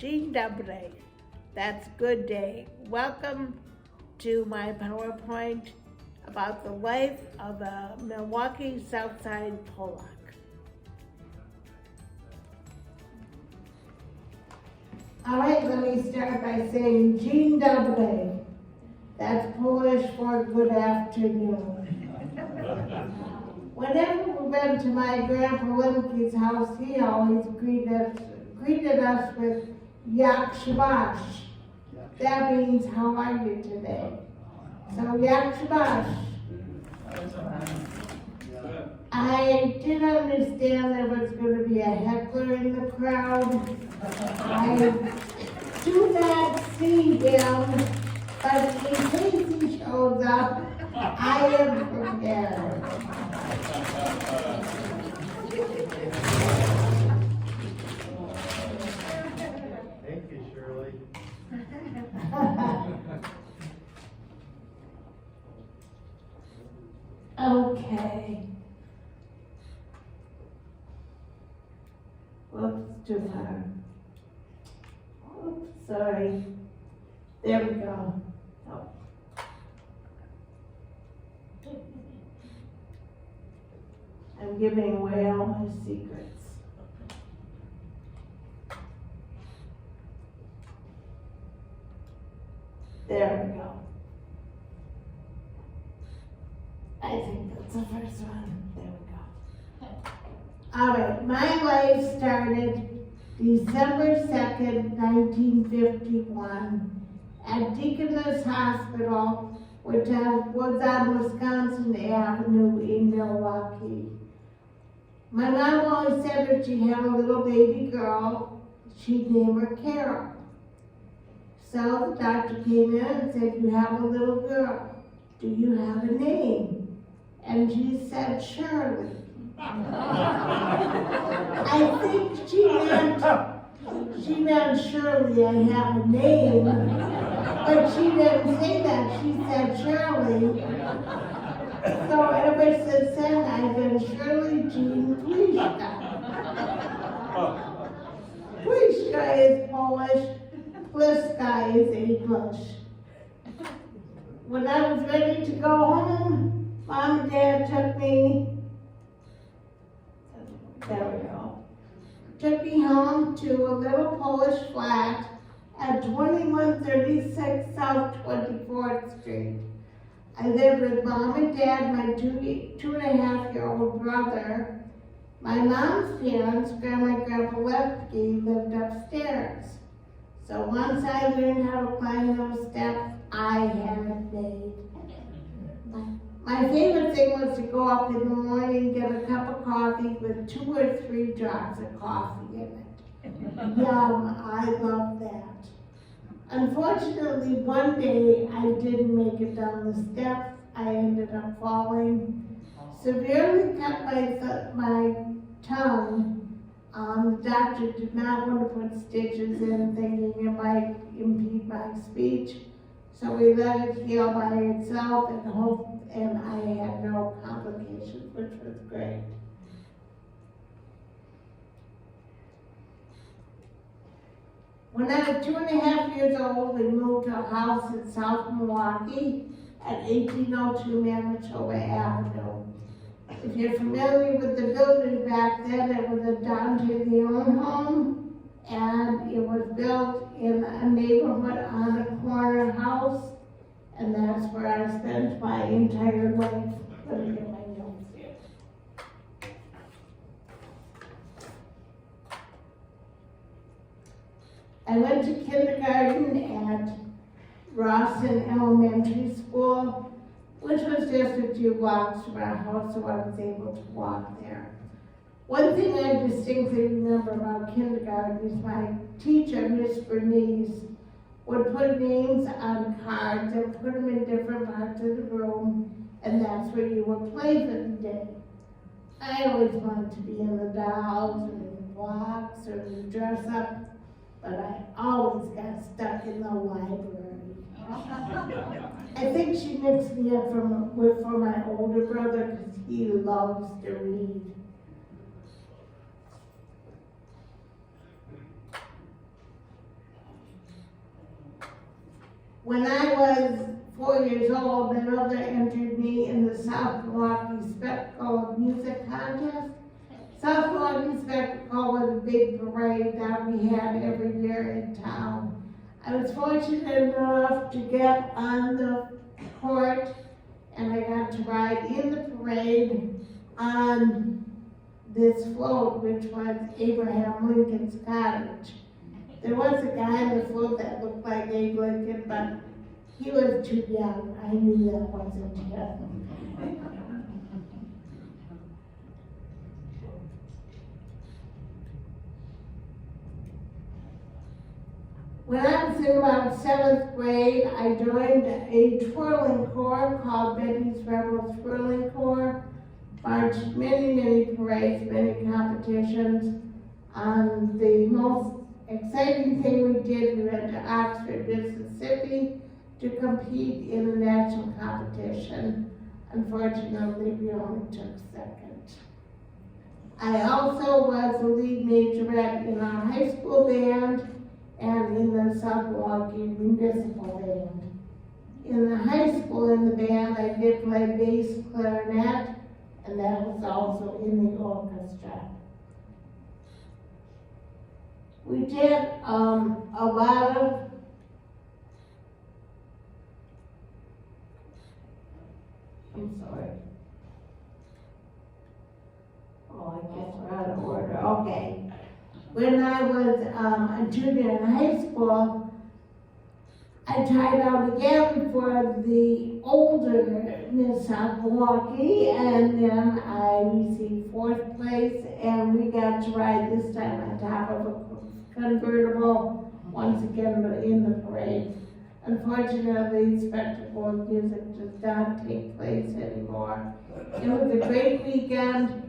Dzień dobry. That's good day. Welcome to my PowerPoint about the life of a Milwaukee Southside Pollock. All right, let me start by saying Dzień dobry. That's Polish for good afternoon. Whenever we went to my Grandpa Lemke's house, he always greeted us with Yak Shabash. That means, how are you today? So Yak Shabash. I did understand there was going to be a heckler in the crowd. I do not see him, but in case he shows up, I am prepared. Thank you, Shirley. Okay. Whoops, too far. Oops, sorry. There we go. Oh. I'm giving away all my secrets. There we go. I think that's the first one. There we go. All right, my life started December 2nd, 1951 at Dickson Hospital, which was on Wisconsin Avenue in Milwaukee. My mom always said if she had a little baby girl, she'd name her Carol. So the doctor came in and said, "You have a little girl. Do you have a name?" And she said, "Shirley." I think she meant Shirley, I have a name, but she didn't say that. She said Shirley. So ever since then, I've been Shirley Jean Pleszka. Pleszka is Polish, Pleszka is English. When I was ready to go home, Mom and Dad took me home to a little Polish flat at 2136 South 24th Street. I lived with Mom and Dad, my two and a half year old brother. My mom's parents, Grandma and Grandpa Lemke, lived upstairs. So once I learned how to climb those steps, I had it made. My favorite thing was to go up in the morning, get a cup of coffee with 2 or 3 drops of coffee in it. Yum, I love that. Unfortunately, one day I didn't make it down the steps. I ended up falling, severely cut my tongue. The doctor did not want to put stitches in, thinking it might impede my speech. So we let it heal by itself and I had no complications, which was great. When I was 2 and a half years old, we moved to a house in South Milwaukee at 1802 Manitoba Avenue. If you're familiar with the building back then, it was a down-to-the-own home, and it was built in a neighborhood on a corner house, and that's where I spent my entire life. Let me get my notes here. I went to kindergarten at Rawson Elementary School, which was just a few blocks from our house, so I was able to walk there. One thing I distinctly remember about kindergarten is my teacher, Miss Bernice, would put names on cards and put them in different parts of the room, and that's where you would play for the day. I always wanted to be in the dolls or in the blocks or in the dress up, but I always got stuck in the library. I think she mixed me up for my older brother because he loves to read. When I was 4 years old, my mother entered me in the South Milwaukee Spectacle of Music contest. South Milwaukee Spectacle was a big parade that we had every year in town. I was fortunate enough to get on the court, and I got to ride in the parade on this float, which was Abraham Lincoln's cottage. There was a guy on the float that looked like Abe Lincoln, but he was too young. I knew that wasn't him. When I was in about 7th grade, I joined a twirling corps called Betty's Rebel Twirling Corps. Marched many parades, many competitions. The most exciting thing we did, we went to Oxford, Mississippi to compete in a national competition. Unfortunately, we only took second. I also was the lead majorette in our high school band and in the South Milwaukee Municipal Band. In the high school in the band, I did play bass clarinet, and that was also in the orchestra. We did a lot of I guess we're out of order. Okay. When I was a junior in high school, I tried out again for the older Miss South Milwaukee, and then I received 4th place, and we got to ride this time on top of a convertible once again in the parade. Unfortunately, spectacle of music does not take place anymore. It was a great weekend.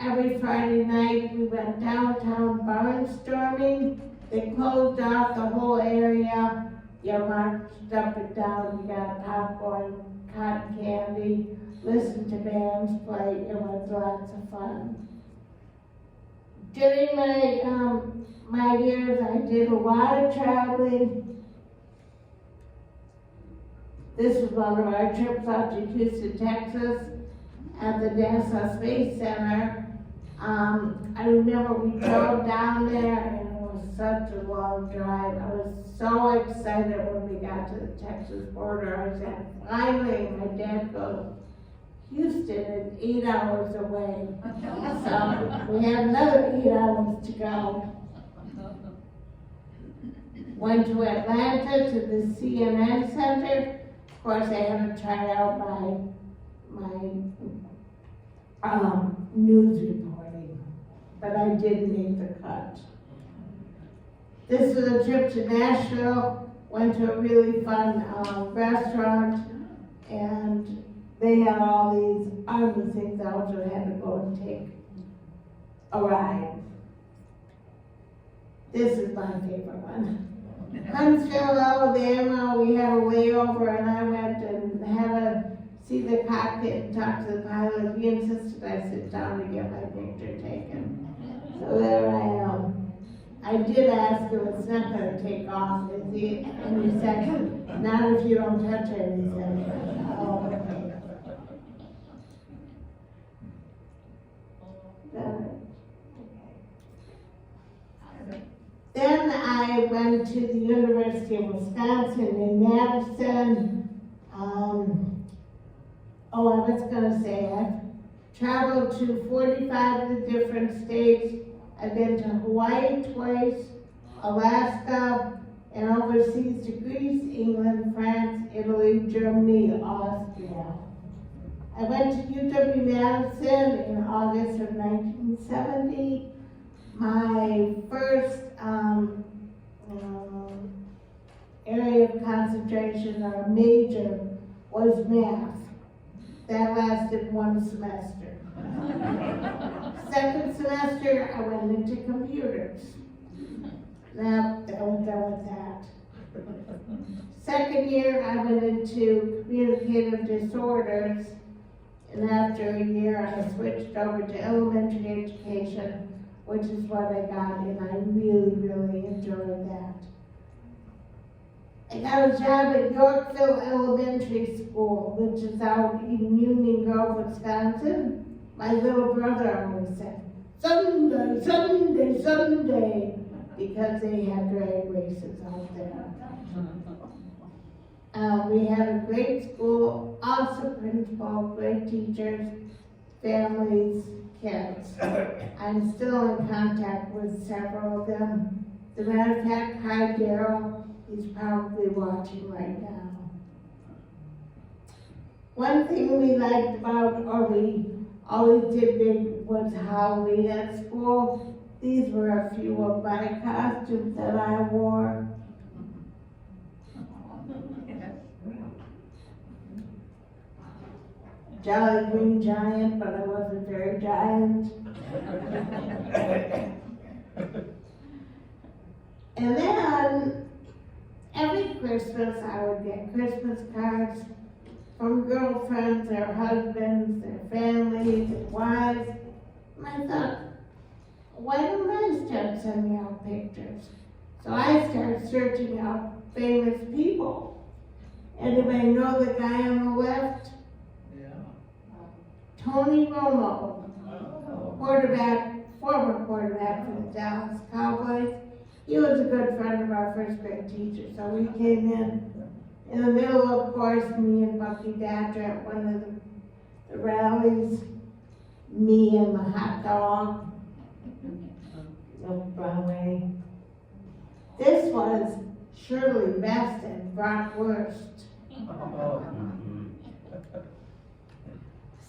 Every Friday night we went downtown barnstorming. They closed off the whole area. You marched up and down, you got popcorn, cotton candy, listened to bands play. It was lots of fun. During my years, I did a lot of traveling. This was one of our trips out to Houston, Texas, at the NASA Space Center. I remember we drove down there, and it was such a long drive. I was so excited when we got to the Texas border. I said, finally, my dad goes, Houston is 8 hours away. So we had another 8 hours to go. Went to Atlanta to the CNN Center. Of course, I had to try out my news reporting, but I did make the cut. This was a trip to Nashville. Went to a really fun restaurant, and they had all these other things. I also had to go and take a ride. This is my favorite one. Huntsville, Alabama, we had a layover, and I went and had to see the cockpit and talk to the pilot. He insisted I sit down to get my picture taken. So there I am. I did ask him, it's not going to take off, is he? And he said, not if you don't touch it. He said, oh, okay. Then I went to the University of Wisconsin in Madison. I was going to say, I've traveled to 45 of the different states. I've been to Hawaii twice, Alaska, and overseas to Greece, England, France, Italy, Germany, Austria. I went to UW-Madison in August of 1970. My first area of concentration or major was math. That lasted 1 semester. Second semester, I went into computers. Now, I was done with that. Second year, I went into communicative disorders, and after a year, I switched over to elementary education, which is what I got, and I really enjoyed that. I got a job at Yorkville Elementary School, which is out in Union Grove, Wisconsin. My little brother always said, Sunday, Sunday, Sunday, because they had drag races out there. We had a great school, awesome principal, great teachers, families, kids. I'm still in contact with several of them. As a matter of fact, hi Daryl, he's probably watching right now. One thing we liked about, or we always did big, was Halloween at school. These were a few of my costumes that I wore. Jolly Green Giant, but I wasn't very giant. And then, every Christmas I would get Christmas cards from girlfriends, their husbands, their families, their wives. And I thought, why don't I start sending out pictures? So I started searching out famous people. Anybody know the guy on the left? Tony Romo, former quarterback for the Dallas Cowboys. He was a good friend of our first grade teacher, so we came in the middle, of course, me and Bucky Badger at one of the rallies, me and the hot dog, Broadway. This was Shirley Best and Bratwurst.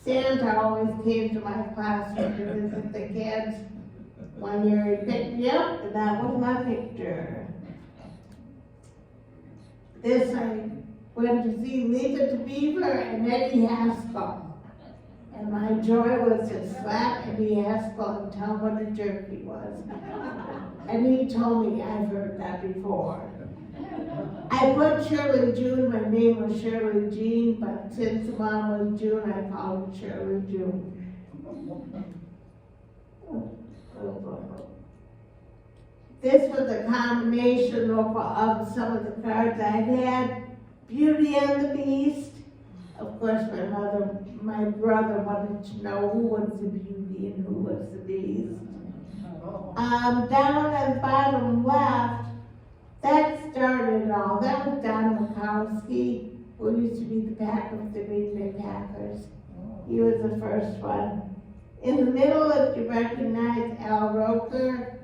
Santa always came to my classroom to visit the kids. One year he picked me up, and that was my picture. This I went to see Leave It to Beaver and Eddie Haskell. And my joy was to slap Eddie Haskell and tell him what a jerk he was. And he told me, I've heard that before. I put Shirley June, my name was Shirley Jean, but since mom was June, I called her Shirley June. This was a combination of some of the cards I had. Beauty and the Beast. Of course, my brother wanted to know who was the beauty and who was the beast. Down at the bottom left, that started it all. That was Don Mikowski, who used to be the back of the Green Bay Packers. He was the first one. In the middle, if you recognize Al Roker.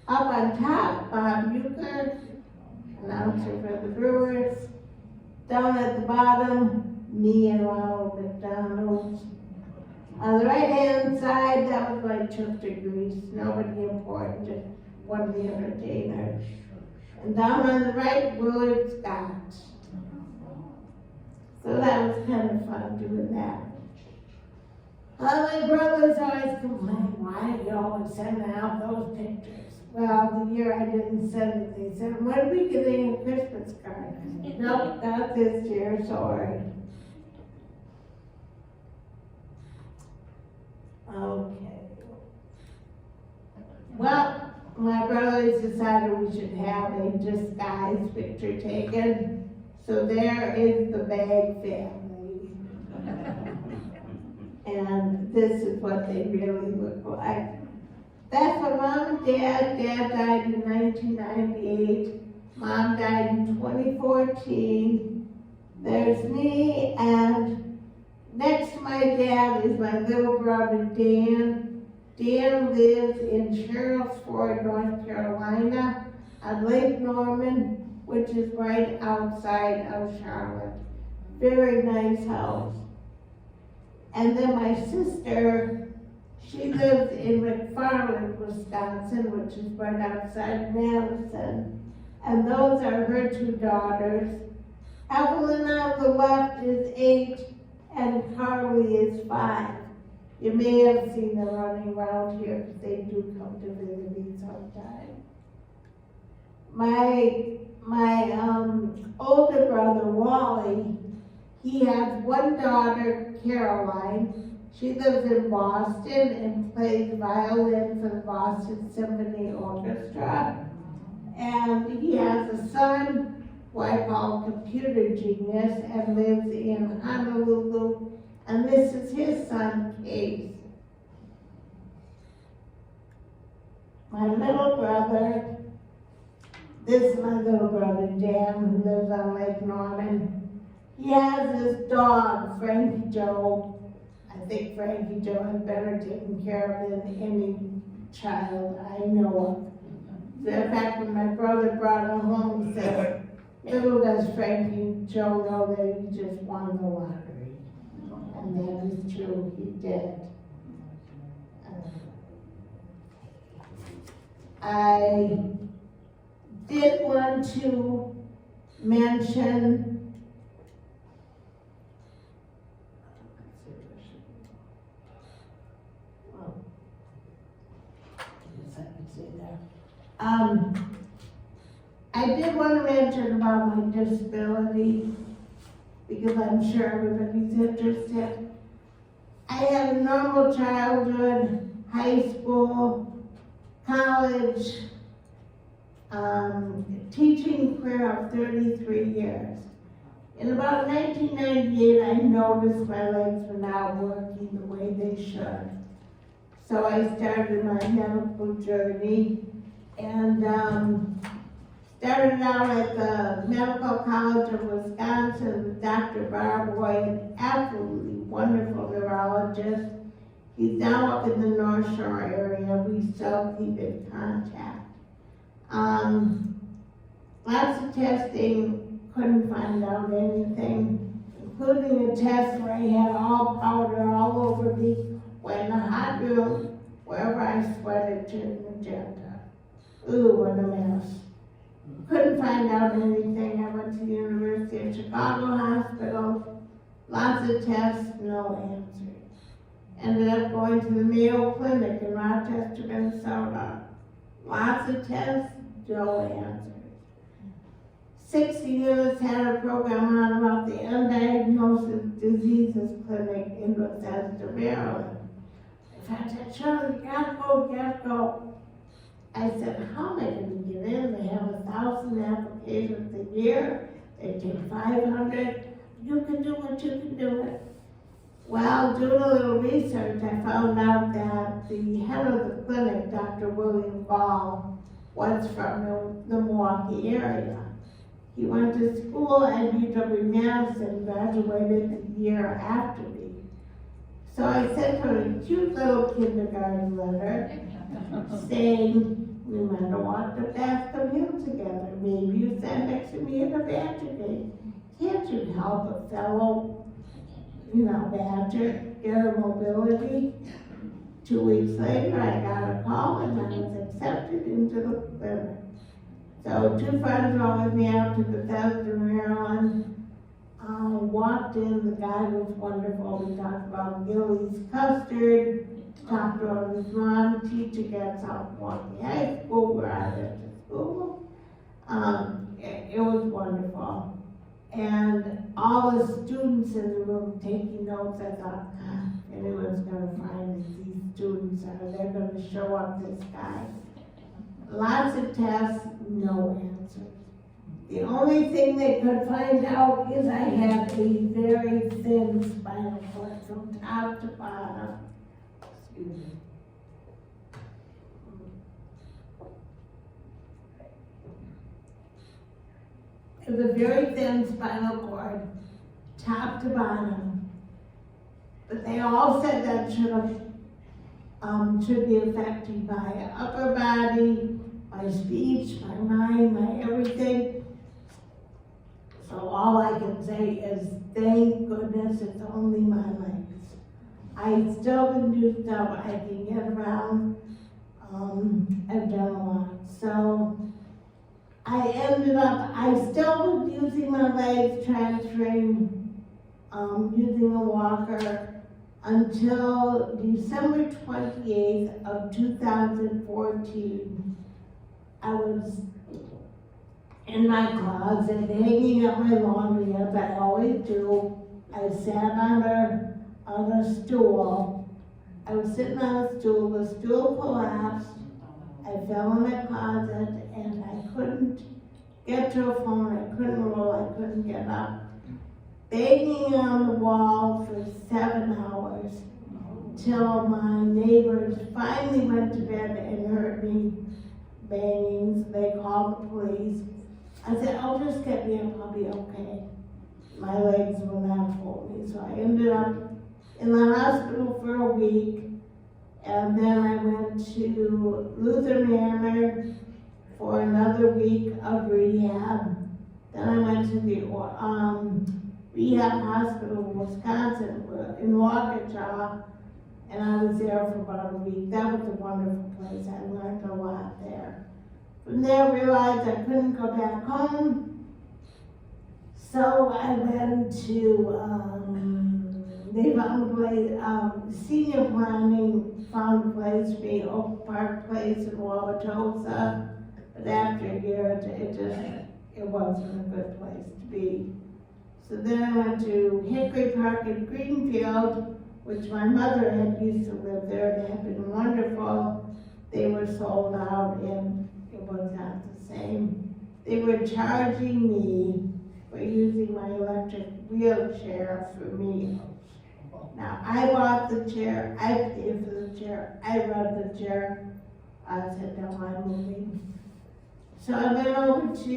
Up on top, Bob Uecker, announcer for the Brewers. Down at the bottom, me and Ronald McDonald. On the right-hand side, that was my Chuck Degrees, nobody important, just one of the entertainers. And down on the right, Willard Scott. So that was kind of fun doing that. My brothers always complained, why are you always sending out those pictures? Well, the year I didn't send it, they said, when are we getting a Christmas card? I said, nope, not this year, sorry. Okay. Well, my brothers decided we should have a disguise picture taken. So there is the Bag family. And this is what they really look like. That's for Mom and Dad. Dad died in 1998. Mom died in 2014. There's me, and next to my dad is my little brother Dan. Dan lives in Sherrilsford, North Carolina, on Lake Norman, which is right outside of Charlotte. Very nice house. And then my sister, she lives in McFarland, Wisconsin, which is right outside Madison. And those are her two daughters. Evelyn on the left is 8, and Carly is 5. You may have seen them running around here because they do come to visit me sometime. My older brother, Wally, he has one daughter, Caroline. She lives in Boston and plays violin for the Boston Symphony Orchestra. And he has a son who I call computer genius and lives in Honolulu. And this is his son, Case. My little brother, this is my little brother, Dan, who lives on Lake Norman. He has this dog, Frankie Joe. I think Frankie Joe has better taken care of than any child I know of. In fact, when my brother brought him home, he said, little does Frankie Joe know that he just won the lottery. And that is true, he did. I did want to mention I did want to mention about my disability because I'm sure everybody's interested. I had a normal childhood, high school, college, teaching career of 33 years. In about 1998, I noticed my legs were not working the way they should. So I started my medical journey and started out at the Medical College of Wisconsin with Dr. Barb Boy, an absolutely wonderful neurologist. He's now up in the North Shore area. We still keep in contact. Lots of testing, couldn't find out anything, including a test where I had all powder all over me when the hot room, wherever I sweated, turned magenta. Ooh, what a mess. Couldn't find out anything. I went to the University of Chicago Hospital, lots of tests, no answers. Ended up going to the Mayo Clinic in Rochester, Minnesota. Lots of tests, no answers. 60 Units had a program on about the Undiagnosed Diseases Clinic in Bethesda, Maryland. I said, Shirley, you gotta go. I said, how am I gonna get in? They have 1,000 applications a year. They take 500. You can do it, you can do it. Well, doing a little research, I found out that the head of the clinic, Dr. William Ball, was from the Milwaukee area. He went to school at UW-Madison, graduated the year after me. So I sent her a cute little kindergarten letter saying, we might have walked the path of him together. Maybe you stand next to me in a badger gate. Can't you help a fellow, badger get her mobility? 2 weeks later, I got a call and I was accepted into the clinic. So 2 friends drove me out to Bethesda, Maryland. Walked in, the guy was wonderful. We talked about Gilly's custard, talked about his mom teaching at South Milwaukee High School where I went to school. It was wonderful. And all the students in the room taking notes, I thought, anyone's gonna find these students are, they're gonna show up this guy. Lots of tests, no answers. The only thing they could find out is I had a very thin spinal cord from top to bottom. Excuse me. It was a very thin spinal cord, top to bottom. But they all said that should be affected my upper body, my speech, my mind, my everything. So all I can say is, thank goodness it's only my legs. I still can do stuff, I can get around, I've done a lot. So I still was using my legs, transferring, using a walker until December 28th of 2014. I was in my closet, hanging up my laundry as I always do. I sat on a stool. I was sitting on a stool, the stool collapsed, I fell in the closet and I couldn't get to a phone, I couldn't roll, I couldn't get up. Banging on the wall for 7 hours till my neighbors finally went to bed and heard me banging, so they called the police. I said, "Oh, just get me up, I'll be okay." My legs will not hold me, so I ended up in the hospital for a week, and then I went to Luther Manor for another week of rehab. Then I went to the rehab hospital in Wisconsin, in Waukesha, and I was there for about a week. That was a wonderful place. I learned a lot there. From there, I realized I couldn't go back home, so I went to, they found a place, senior planning found a place for me, Oak Park Place in Wauwatosa, but after a year, it wasn't a good place to be. So then I went to Hickory Park in Greenfield, which my mother had used to live there, and it had been wonderful. They were sold out and it was not the same. They were charging me for using my electric wheelchair for meals. Now, I bought the chair, I paid for the chair, I run the chair. I said, no, I'm moving. So I went over to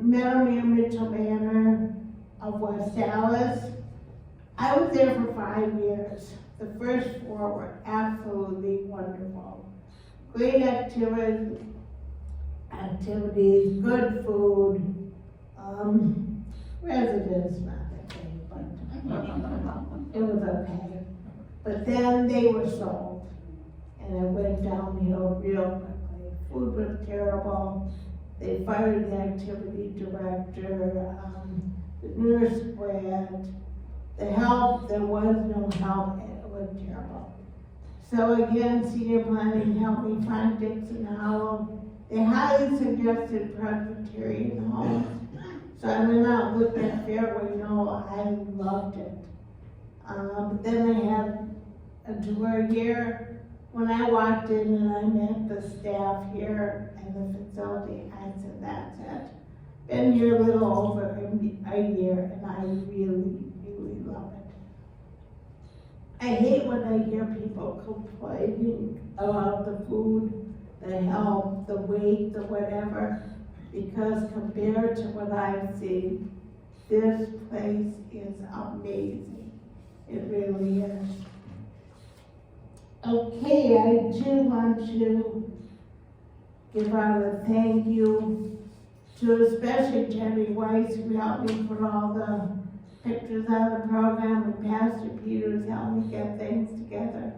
Menomonee Mitchell Manor of West Dallas. I was there for 5 years. The first 4 were absolutely wonderful. Great activities, good food. Residents, not that great, but it was okay. But then they were sold, and it went downhill real quickly. Food was terrible. They fired the activity director. The nurse quit. The help, there was no help, it was terrible. So again, senior planning helped me find Dickson Hollow. They highly suggested Presbyterian homes. So I went out and looked at Fairway Knoll, I loved it. But then they had a tour here. When I walked in and I met the staff here and the facility, I said, that's it. Been here a little over a year and I really, really love it. I hate when I hear people complaining about the food, the health, the weight, the whatever, because compared to what I've seen, this place is amazing. It really is. Okay, I do want to give out a thank you to especially Jenny Weiss, who helped me put all the pictures on the program, and Pastor Peters helped me get things together.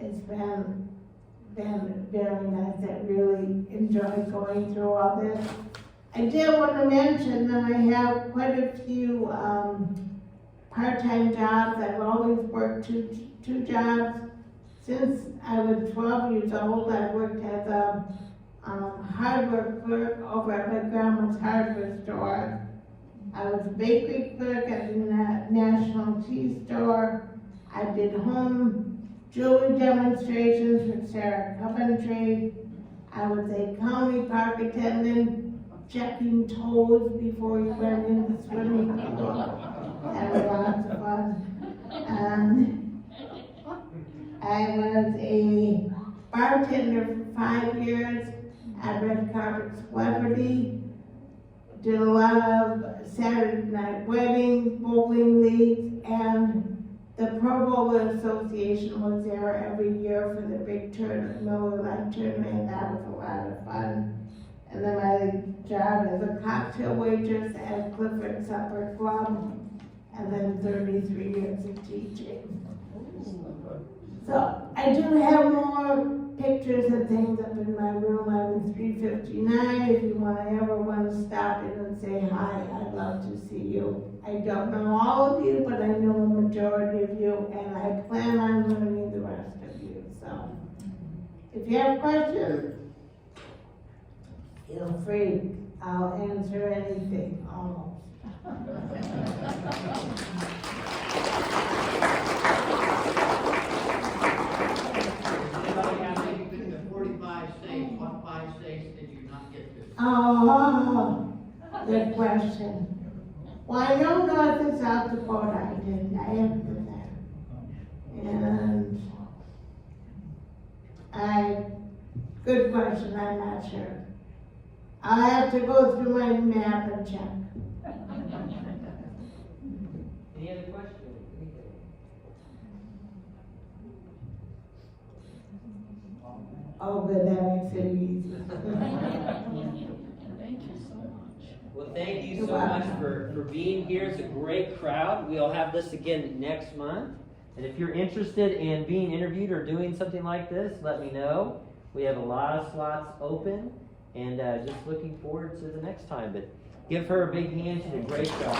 It's been very nice. I really enjoyed going through all this. I did want to mention that I have quite a few part-time jobs. I've always worked two jobs. Since I was 12 years old, I worked as a hardware clerk over at my grandma's hardware store. I was a bakery clerk at the National Tea Store. I did home jewelry demonstrations with Sarah Coventry. I was a county park attendant, checking toes before you went into swimming pool. That was lots of fun. I was a bartender for 5 years at Red Carpet Celebrity. Did a lot of Saturday night weddings, bowling leagues, and the Pro Bowler Association was there every year for the big tournament, Miller Lite tournament. That was a lot of fun. And then my job as a cocktail waitress at Clifford Supper Club, and then 33 years of teaching. So I do have more pictures and things up in my room. I'm in 359. If you ever want to stop in and say hi, I'd love to see you. I don't know all of you, but I know a majority of you, and I plan on learning the rest of you. So if you have questions, feel free. I'll answer anything, almost. Anybody have anything to 45 say Oh, good question. Well, I know North and South Dakota, I didn't, I haven't been there. And good question, I'm not sure. I'll have to go through my map and check. Any other questions? Oh, good, that makes it easy. Thank you so much. Well, thank you You're so much welcome. for being here. It's a great crowd. We'll have this again next month. And if you're interested in being interviewed or doing something like this, let me know. We have a lot of slots open, and just looking forward to the next time. But give her a big hand. She did a great job.